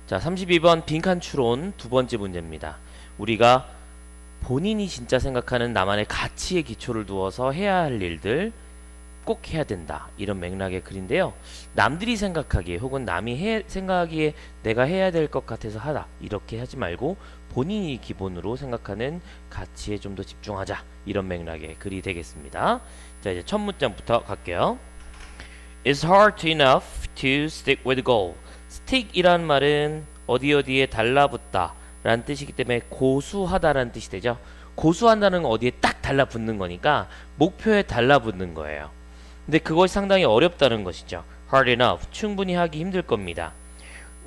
자, 32번 빈칸 추론 두 번째 문제입니다. 우리가 본인이 진짜 생각하는 나만의 가치에 기초를 두어서 해야 할 일들 꼭 해야 된다. 이런 맥락의 글인데요. 남들이 생각하기에 혹은 남이 생각하기에 내가 해야 될 것 같아서 하다. 이렇게 하지 말고 본인이 기본으로 생각하는 가치에 좀 더 집중하자. 이런 맥락의 글이 되겠습니다. 자, 이제 첫 문장부터 갈게요. It's hard enough to stick with goal. stick이란 말은 어디에 달라붙다 라는 뜻이기 때문에 고수하다라는 뜻이 되죠. 고수한다는 건 어디에 딱 달라붙는 거니까 목표에 달라붙는 거예요. 근데 그것이 상당히 어렵다는 것이죠. hard enough, 충분히 하기 힘들 겁니다.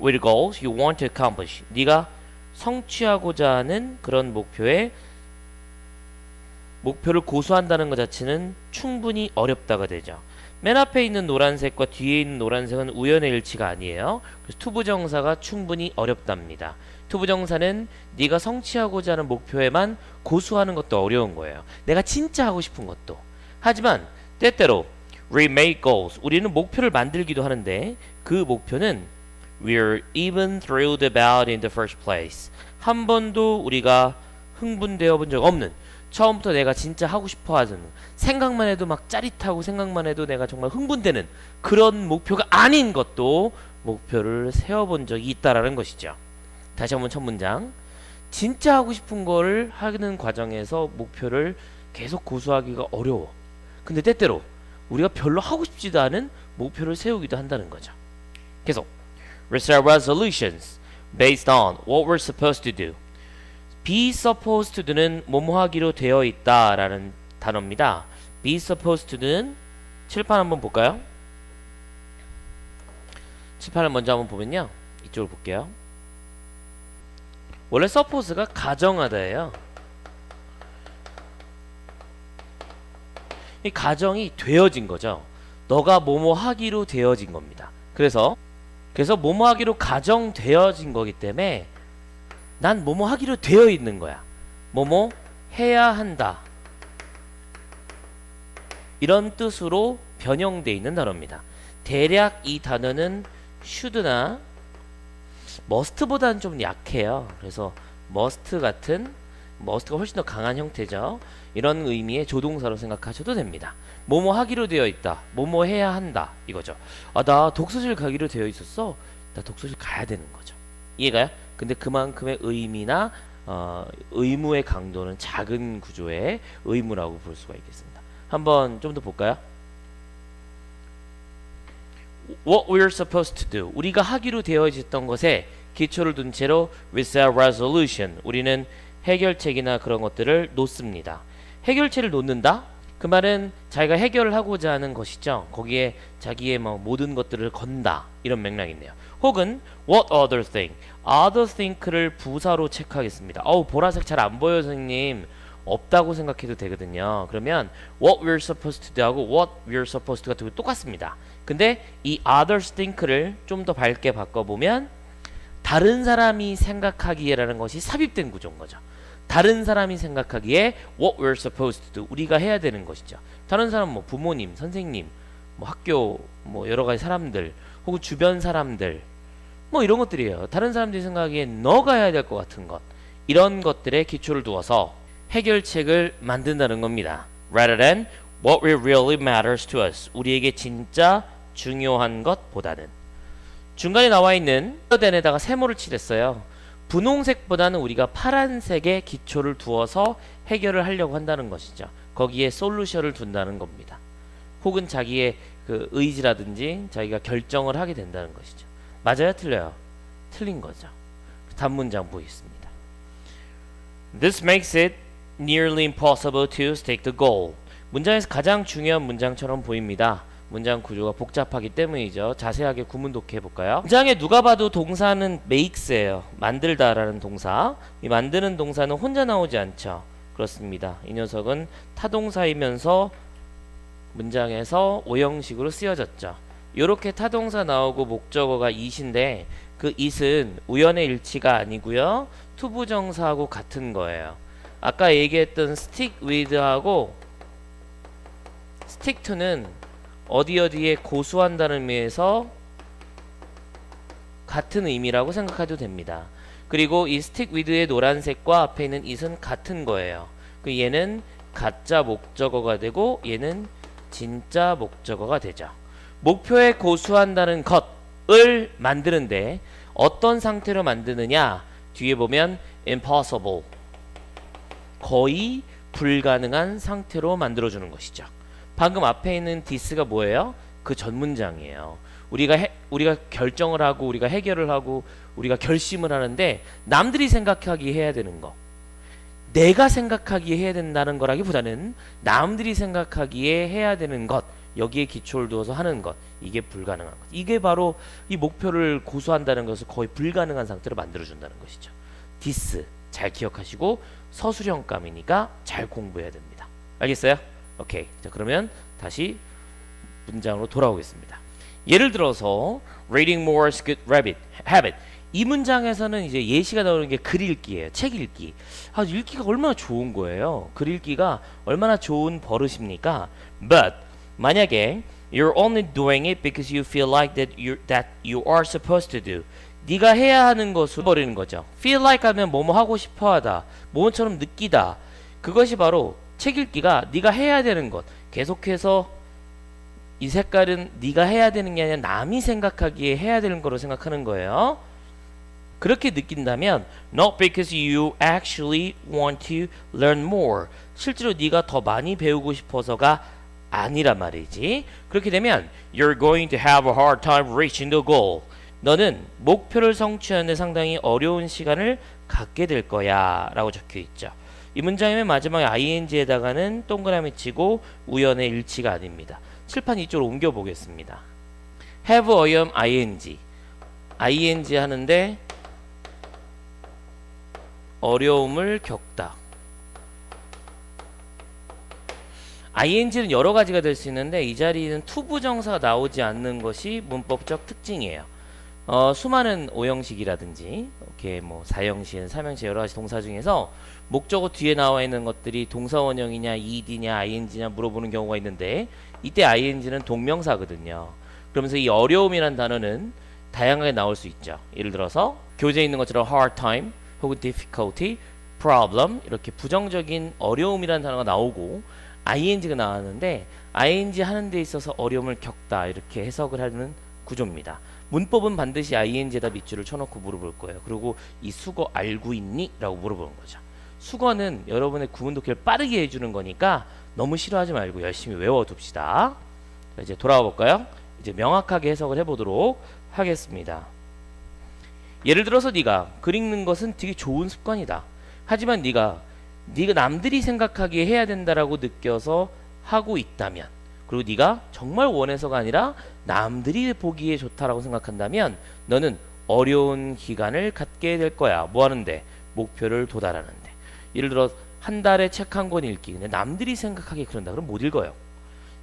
with goals you want to accomplish. 네가 성취하고자 하는 그런 목표를 고수한다는 것 자체는 충분히 어렵다가 되죠. 맨 앞에 있는 노란색과 뒤에 있는 노란색은 우연의 일치가 아니에요. 그래서 투부정사가 충분히 어렵답니다. 투부정사는 네가 성취하고자 하는 목표에만 고수하는 것도 어려운 거예요. 내가 진짜 하고 싶은 것도. 하지만 때때로 we make goals. 우리는 목표를 만들기도 하는데 그 목표는 we're even thrilled about in the first place. 한 번도 우리가 흥분되어 본 적 없는, 처음부터 내가 진짜 하고 싶어 하는, 생각만 해도 막 짜릿하고 생각만 해도 내가 정말 흥분되는 그런 목표가 아닌 것도 목표를 세워본 적이 있다라는 것이죠. 다시 한번 첫 문장. 진짜 하고 싶은 거를 하는 과정에서 목표를 계속 고수하기가 어려워. 근데 때때로 우리가 별로 하고 싶지도 않은 목표를 세우기도 한다는 거죠. 계속. We set resolutions based on what we're supposed to do. be supposed to는 뭐뭐 하기로 되어 있다 라는 단어입니다. be supposed to는 칠판 한번 볼까요? 칠판을 먼저 한번 보면요. 이쪽을 볼게요. 원래 suppose가 가정하다예요. 이 가정이 되어진 거죠. 너가 뭐뭐 하기로 되어진 겁니다. 그래서 뭐뭐 하기로 가정되어진 거기 때문에 난 뭐뭐 하기로 되어 있는 거야. 뭐뭐 해야 한다. 이런 뜻으로 변형되어 있는 단어입니다. 대략 이 단어는 should나 must보다는 좀 약해요. 그래서 must가 훨씬 더 강한 형태죠. 이런 의미의 조동사로 생각하셔도 됩니다. 뭐뭐 하기로 되어 있다. 뭐뭐 해야 한다. 이거죠. 아, 나 독서실 가기로 되어 있었어. 나 독서실 가야 되는 거죠. 이해가요? 근데 그만큼의 의미나 의무의 강도는 작은 구조의 의무라고 볼 수가 있겠습니다. 한번 좀 더 볼까요? What we're supposed to do. 우리가 하기로 되어있던 것에 기초를 둔 채로 we set resolution. 우리는 해결책이나 그런 것들을 놓습니다. 해결책을 놓는다? 그 말은 자기가 해결을 하고자 하는 것이죠. 거기에 자기의 모든 것들을 건다. 이런 맥락이네요. 혹은 what other thing. other think를 부사로 체크하겠습니다. 보라색 잘 안 보여요, 선생님. 없다고 생각해도 되거든요. 그러면 what we're supposed to do하고 what we're supposed to가 똑같습니다. 근데 이 others think를 좀 더 밝게 바꿔보면 다른 사람이 생각하기에라는 것이 삽입된 구조인 거죠. 다른 사람이 생각하기에 what we're supposed to do, 우리가 해야 되는 것이죠. 다른 사람 부모님, 선생님, 학교, 여러 가지 사람들, 혹은 주변 사람들, 이런 것들이에요. 다른 사람들이 생각하기에 너가 해야 될 것 같은 것, 이런 것들에 기초를 두어서 해결책을 만든다는 겁니다. Rather than what really matters to us, 우리에게 진짜 중요한 것보다는. 중간에 나와 있는 then에다가 세모를 칠했어요. 분홍색보다는 우리가 파란색에 기초를 두어서 해결을 하려고 한다는 것이죠. 거기에 솔루션을 둔다는 겁니다. 혹은 자기의 그 의지라든지 자기가 결정을 하게 된다는 것이죠. 맞아요? 틀려요? 틀린 거죠. 단문장 보겠습니다. This makes it nearly impossible to stick the goal. 문장에서 가장 중요한 문장처럼 보입니다. 문장 구조가 복잡하기 때문이죠. 자세하게 구문 독해 볼까요? 문장에 누가 봐도 동사는 makes예요. 만들다라는 동사. 이 만드는 동사는 혼자 나오지 않죠. 그렇습니다. 이 녀석은 타동사이면서 문장에서 오형식으로 쓰여졌죠. 이렇게 타동사 나오고 목적어가 it인데 그 it은 우연의 일치가 아니고요. 투부정사하고 같은 거예요. 아까 얘기했던 stick with하고 stick to는 어디에 고수한다는 의미에서 같은 의미라고 생각해도 됩니다. 그리고 이 stick with의 노란색과 앞에 있는 it은 같은 거예요. 그 얘는 가짜 목적어가 되고 얘는 진짜 목적어가 되죠. 목표에 고수한다는 것을 만드는데 어떤 상태로 만드느냐? 뒤에 보면 impossible, 거의 불가능한 상태로 만들어주는 것이죠. 방금 앞에 있는 this가 뭐예요? 그 전 문장이에요. 우리가 결정을 하고 우리가 해결을 하고 우리가 결심을 하는데 남들이 생각하기에 해야 되는 거, 내가 생각하기에 해야 된다는 거라기보다는 남들이 생각하기에 해야 되는 것, 여기에 기초를 두어서 하는 것, 이게 불가능한 것. 이게 바로 이 목표를 고수한다는 것을 거의 불가능한 상태로 만들어준다는 것이죠. this 잘 기억하시고 서술형감이니까 잘 공부해야 됩니다. 알겠어요? 오케이. 자, 그러면 다시 문장으로 돌아오겠습니다. 예를 들어서 reading more is good habit. 이 문장에서는 이제 예시가 나오는 게 글 읽기예요. 책 읽기. 읽기가 얼마나 좋은 거예요. 글 읽기가 얼마나 좋은 버릇입니까? But 만약에 you're only doing it because you feel like that you are supposed to do. 네가 해야 하는 것을 버리는 거죠. feel like 하면 뭐뭐 하고 싶어 하다, 뭐뭐처럼 느끼다. 그것이 바로 책 읽기가 네가 해야 되는 것. 계속해서 이 색깔은 네가 해야 되는 게 아니라 남이 생각하기에 해야 되는 거로 생각하는 거예요. 그렇게 느낀다면 not because you actually want to learn more. 실제로 네가 더 많이 배우고 싶어서가 아니란 말이지. 그렇게 되면 you're going to have a hard time reaching the goal. 너는 목표를 성취하는 데 상당히 어려운 시간을 갖게 될 거야 라고 적혀 있죠. 이 문장의 맨 마지막에 ing에다가는 동그라미 치고 우연의 일치가 아닙니다. 칠판 이쪽으로 옮겨 보겠습니다. have, am, ing 하는데 어려움을 겪다. ing는 여러 가지가 될 수 있는데 이 자리는 투부정사가 나오지 않는 것이 문법적 특징이에요. 수많은 오형식이라든지 이렇게 뭐 사형식, 삼형식 여러 가지 동사 중에서 목적어 뒤에 나와 있는 것들이 동사 원형이냐, ed냐, ing냐 물어보는 경우가 있는데 이때 ing는 동명사거든요. 그러면서 이 어려움이란 단어는 다양하게 나올 수 있죠. 예를 들어서 교재에 있는 것처럼 hard time 혹은 difficulty, problem 이렇게 부정적인 어려움이라는 단어가 나오고 ing가 나왔는데 ing 하는 데 있어서 어려움을 겪다 이렇게 해석을 하는 구조입니다. 문법은 반드시 ing에다 밑줄을 쳐놓고 물어볼 거예요. 그리고 이 수거 알고 있니? 라고 물어보는 거죠. 수거는 여러분의 구문 독해를 빠르게 해주는 거니까 너무 싫어하지 말고 열심히 외워둡시다. 자, 이제 돌아와 볼까요? 이제 명확하게 해석을 해보도록 하겠습니다. 예를 들어서 네가 글 읽는 것은 되게 좋은 습관이다. 하지만 네가 남들이 생각하기에 해야 된다라고 느껴서 하고 있다면, 그리고 네가 정말 원해서가 아니라 남들이 보기에 좋다라고 생각한다면 너는 어려운 기간을 갖게 될 거야. 뭐 하는데? 목표를 도달하는데. 예를 들어 한 달에 책 한 권 읽기. 근데 남들이 생각하기에 그런다. 그럼 못 읽어요.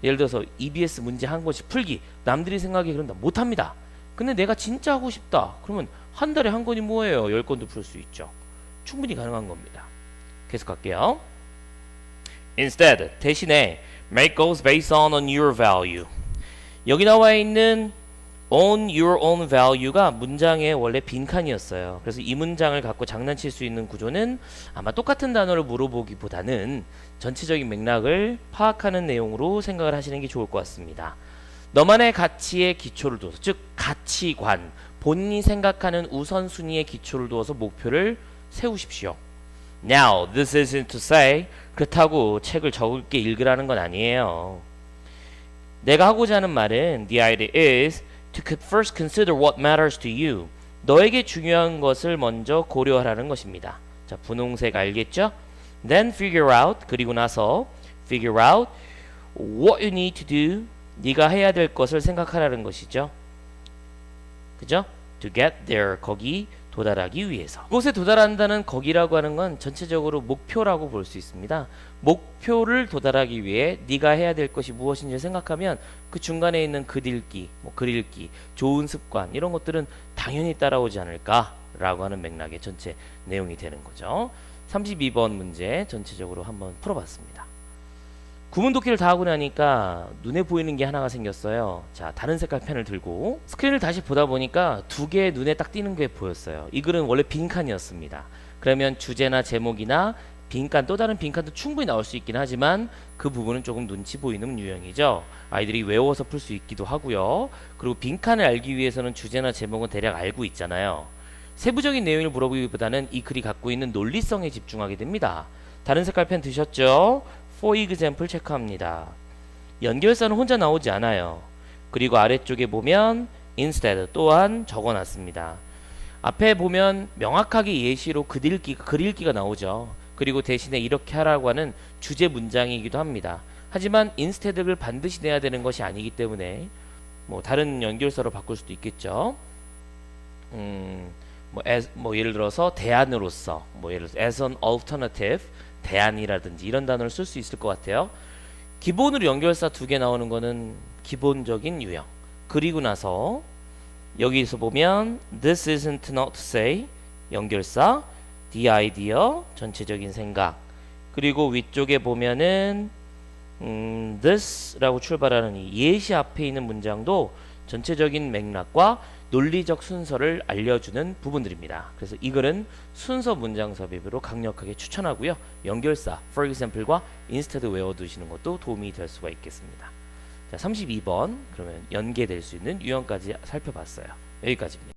예를 들어서 EBS 문제 한 권씩 풀기. 남들이 생각하기에 그런다. 못 합니다. 근데 내가 진짜 하고 싶다. 그러면 한 달에 한 권이 뭐예요? 10권도 풀 수 있죠. 충분히 가능한 겁니다. 계속 갈게요. Instead, 대신에 make goals based on your value. 여기 나와 있는 on your own value가 문장의 원래 빈칸이었어요. 그래서 이 문장을 갖고 장난칠 수 있는 구조는 아마 똑같은 단어를 물어보기보다는 전체적인 맥락을 파악하는 내용으로 생각을 하시는 게 좋을 것 같습니다. 너만의 가치에 기초를 두어서, 즉 가치관, 본인이 생각하는 우선순위에 기초를 두어서 목표를 세우십시오. Now, this isn't to say 그렇다고 책을 적게 읽으라는 건 아니에요. 내가 하고자 하는 말은 The idea is to first consider what matters to you. 너에게 중요한 것을 먼저 고려하라는 것입니다. 자, 분홍색 알겠죠? Then figure out, 그리고 나서 figure out what you need to do. 네가 해야 될 것을 생각하라는 것이죠. 그죠? To get there, 거기 도달하기 위해서. 그곳에 도달한다는 거기라고 하는 건 전체적으로 목표라고 볼 수 있습니다. 목표를 도달하기 위해 네가 해야 될 것이 무엇인지 생각하면 그 중간에 있는 글 읽기, 글 읽기, 좋은 습관 이런 것들은 당연히 따라오지 않을까라고 하는 맥락의 전체 내용이 되는 거죠. 32번 문제 전체적으로 한번 풀어봤습니다. 구문독기를 다 하고 나니까 눈에 보이는 게 하나가 생겼어요. 자, 다른 색깔 펜을 들고 스크린을 다시 보다 보니까 두 개 눈에 딱 띄는 게 보였어요. 이 글은 원래 빈칸이었습니다. 그러면 주제나 제목이나 빈칸, 또 다른 빈칸도 충분히 나올 수 있긴 하지만 그 부분은 조금 눈치 보이는 유형이죠. 아이들이 외워서 풀 수 있기도 하고요. 그리고 빈칸을 알기 위해서는 주제나 제목은 대략 알고 있잖아요. 세부적인 내용을 물어보기보다는 이 글이 갖고 있는 논리성에 집중하게 됩니다. 다른 색깔 펜 드셨죠? For example 체크합니다. 연결사는 혼자 나오지 않아요. 그리고 아래쪽에 보면 instead 또한 적어놨습니다. 앞에 보면 명확하게 예시로 글 읽기가 나오죠. 그리고 대신에 이렇게 하라고 하는 주제 문장이기도 합니다. 하지만 instead를 반드시 내야 되는 것이 아니기 때문에 뭐 다른 연결사로 바꿀 수도 있겠죠. 예를 들어서 대안으로서, 예를 들어서 as an alternative, 대안이라든지 이런 단어를 쓸 수 있을 것 같아요. 기본으로 연결사 두 개 나오는 거는 기본적인 유형. 그리고 나서 여기서 보면 this isn't not to say 연결사, the idea 전체적인 생각. 그리고 위쪽에 보면은 this라고 출발하는 이 예시 앞에 있는 문장도 전체적인 맥락과 논리적 순서를 알려주는 부분들입니다. 그래서 이 글은 순서 문장 섭입으로 강력하게 추천하고요. 연결사 for example과 instead 외워두시는 것도 도움이 될 수가 있겠습니다. 자, 32번 그러면 연계될 수 있는 유형까지 살펴봤어요. 여기까지입니다.